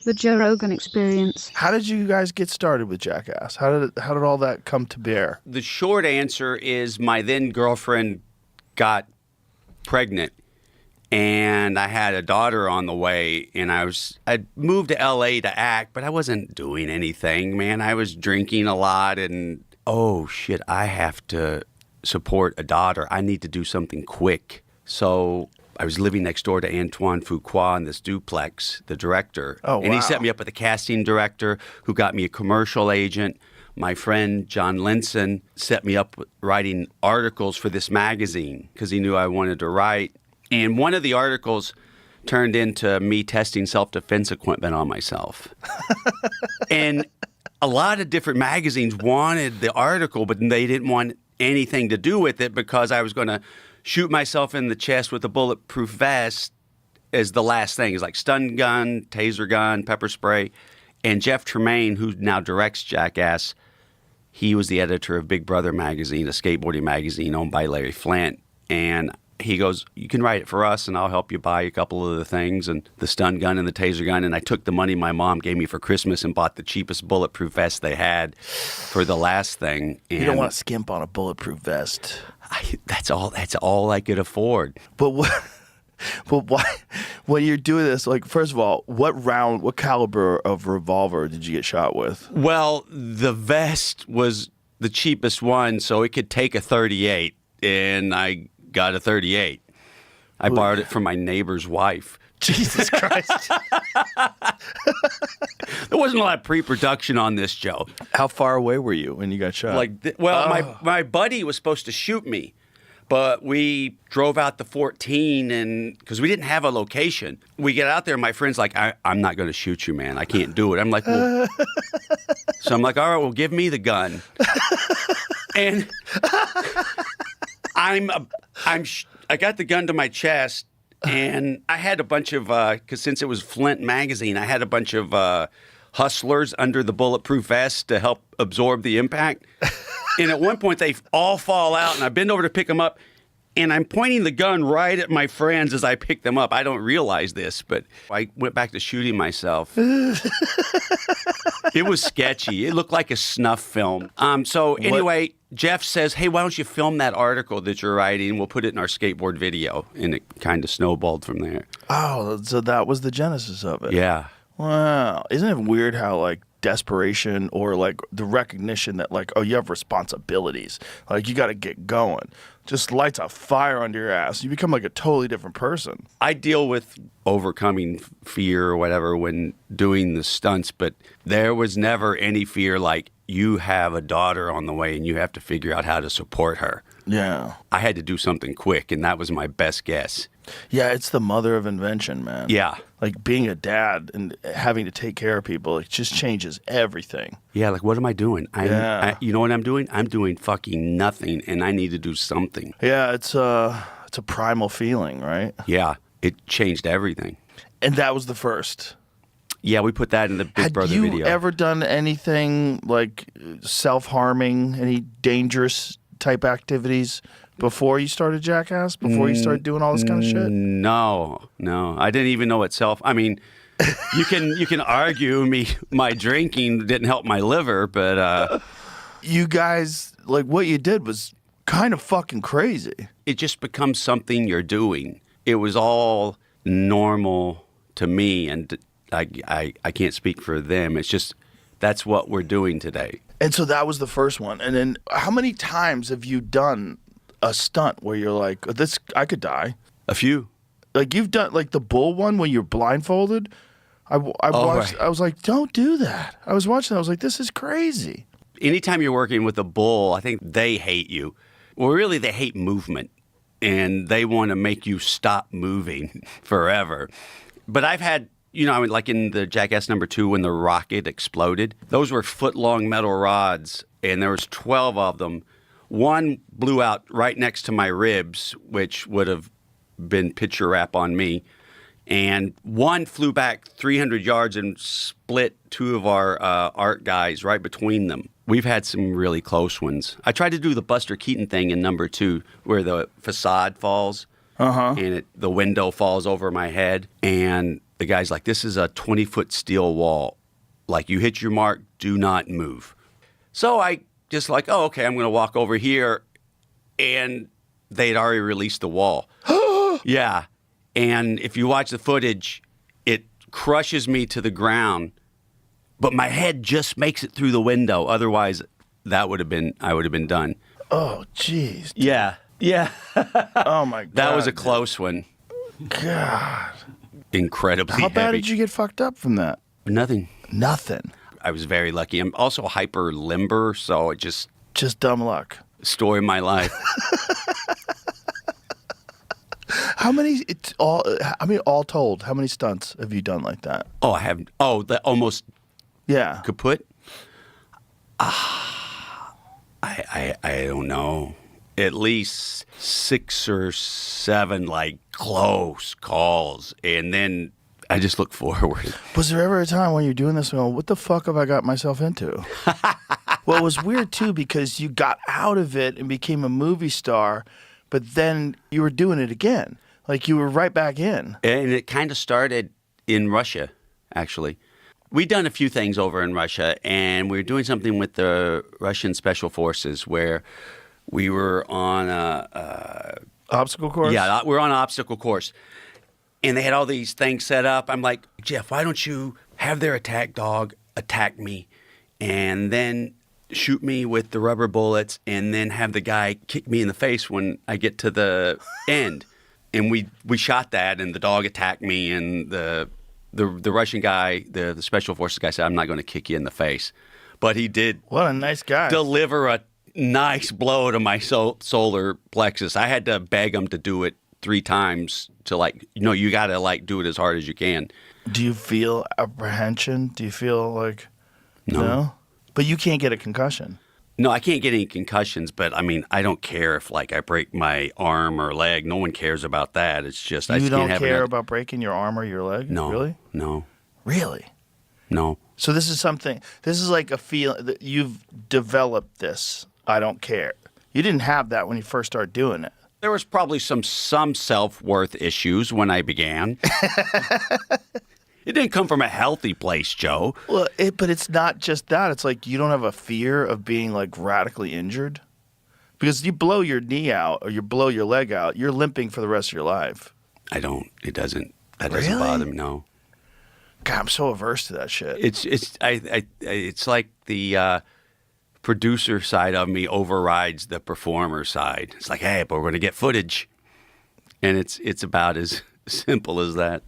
The Joe Rogan Experience. How did you guys get started with Jackass? How did all that come to bear? The short answer is my then girlfriend got pregnant, and I had a daughter on the way, and I'd moved to LA to act, but I wasn't doing anything, man. I was drinking a lot, and oh shit, I have to support a daughter. I need to do something quick. So I was living next door to Antoine Fuqua in this duplex, the director. Oh, wow. And he set me up with a casting director who got me a commercial agent. My friend John Linson set me up with writing articles for this magazine because he knew I wanted to write. And one of the articles turned into me testing self-defense equipment on myself. And a lot of different magazines wanted the article, but they didn't want anything to do with it because I was going to shoot myself in the chest with a bulletproof vest as the last thing. It's like stun gun, taser gun, pepper spray. And Jeff Tremaine, who now directs Jackass, he was the editor of Big Brother magazine, a skateboarding magazine owned by Larry Flint. And he goes, you can write it for us and I'll help you buy a couple of the things and the stun gun and the taser gun. And I took the money my mom gave me for Christmas and bought the cheapest bulletproof vest they had for the last thing. And You don't want to skimp on a bulletproof vest. That's all I could afford. But why, when you're doing this, like, first of all, what caliber of revolver did you get shot with? Well, the vest was the cheapest one, so it could take a 38, and I got a 38. I borrowed it from my neighbor's wife. Jesus Christ. There wasn't a lot of pre-production on this, Joe. How far away were you when you got shot? My buddy was supposed to shoot me, but we drove out to 14, and because we didn't have a location. We get out there, and my friend's like, I'm not going to shoot you, man. I can't do it. I'm like, well. So I'm like, all right, well, give me the gun. And I got the gun to my chest, and I had a bunch of, because since it was Flint magazine, I had a bunch of hustlers under the bulletproof vest to help absorb the impact. And at one point, they all fall out, and I bend over to pick them up, and I'm pointing the gun right at my friends as I pick them up. I don't realize this, but I went back to shooting myself. It was sketchy. It looked like a snuff film. So anyway, Jeff says, hey, why don't you film that article that you're writing? We'll put it in our skateboard video. And it kind of snowballed from there. Oh, so that was the genesis of it. Yeah. Wow. Isn't it weird how, like, desperation or, like, the recognition that, like, oh, you have responsibilities. Like, you got to get going. Just lights a fire under your ass. You become, like, a totally different person. I deal with overcoming fear or whatever when doing the stunts, but there was never any fear like you have a daughter on the way and you have to figure out how to support her. Yeah. I had to do something quick, and that was my best guess. Yeah, it's the mother of invention, man. Yeah. Like, being a dad and having to take care of people, it just changes everything. Yeah, like, what am I doing? You know what I'm doing? I'm doing fucking nothing, and I need to do something. Yeah, it's a primal feeling, right? Yeah, it changed everything. And that was the first. Yeah, we put that in the Big Brother video. Had you ever done anything like self-harming, any dangerous type activities before you started Jackass? Before you started doing all this kind of shit? No. I didn't even know what I mean, you can argue my drinking didn't help my liver, but you guys, like, what you did was kind of fucking crazy. It just becomes something you're doing. It was all normal to me, and I can't speak for them. It's just that's what we're doing today. And so that was the first one. And then how many times have you done a stunt where you're like, I could die? A few. Like, you've done, like, the bull one when you're blindfolded. I watched. Right. I was like, don't do that. I was watching. I was like, this is crazy. Anytime you're working with a bull, I think they hate you. Well, really, they hate movement, and they want to make you stop moving forever. But I've had, like in the Jackass #2 when the rocket exploded, those were foot-long metal rods, and there was 12 of them. One blew out right next to my ribs, which would have been picture wrap on me. And one flew back 300 yards and split two of our art guys right between them. We've had some really close ones. I tried to do the Buster Keaton thing in #2 where the facade falls and the window falls over my head. And the guy's like, this is a 20-foot steel wall. Like, you hit your mark, do not move. So I just like, oh, okay, I'm going to walk over here. And they'd already released the wall. Yeah. And if you watch the footage, it crushes me to the ground, but my head just makes it through the window. Otherwise, I would have been done. Oh, jeez. Yeah. Yeah. Oh, my God. That was a close one. God. Incredibly How bad heavy. did you get fucked up from that? Nothing. Nothing. I was very lucky. I'm also hyper limber, so it just Dumb luck. story of my life. How many, all told, how many stunts have you done like that? Oh, I have. Oh, the almost Yeah. kaput. I don't know. At least 6 or 7 like close calls, and then I just look forward. Was there ever a time when you're doing this and going, what the fuck have I got myself into? Well, it was weird too because you got out of it and became a movie star, but then you were doing it again. Like you were right back in. And it kind of started in Russia, actually. We'd done a few things over in Russia, and we were doing something with the Russian Special Forces where we were on a Obstacle course? Yeah, we're on an obstacle course. And they had all these things set up. I'm like, Jeff, why don't you have their attack dog attack me and then shoot me with the rubber bullets and then have the guy kick me in the face when I get to the end. And we shot that, and the dog attacked me, and the Russian guy, the Special Forces guy said, I'm not going to kick you in the face. But he did What a nice guy. deliver a nice blow to my solar plexus. I had to beg him to do it 3 times to you got to do it as hard as you can. Do you feel apprehension? Do you feel like, No. But you can't get a concussion. No, I can't get any concussions, but I mean, I don't care if I break my arm or leg. No one cares about that. It's just I You just don't can't have care about breaking your arm or your leg? No. Really? No. Really? No. So this is like a feel that you've developed this. I don't care. You didn't have that when you first started doing it. There was probably some self-worth issues when I began. It didn't come from a healthy place, Joe. Well, but it's not just that. It's like you don't have a fear of being radically injured. Because you blow your knee out or you blow your leg out, you're limping for the rest of your life. I don't. It doesn't. That Really? doesn't bother me. No. God, I'm so averse to that shit. It's like the producer side of me overrides the performer side. It's like, hey, but we're going to get footage, and it's about as simple as that.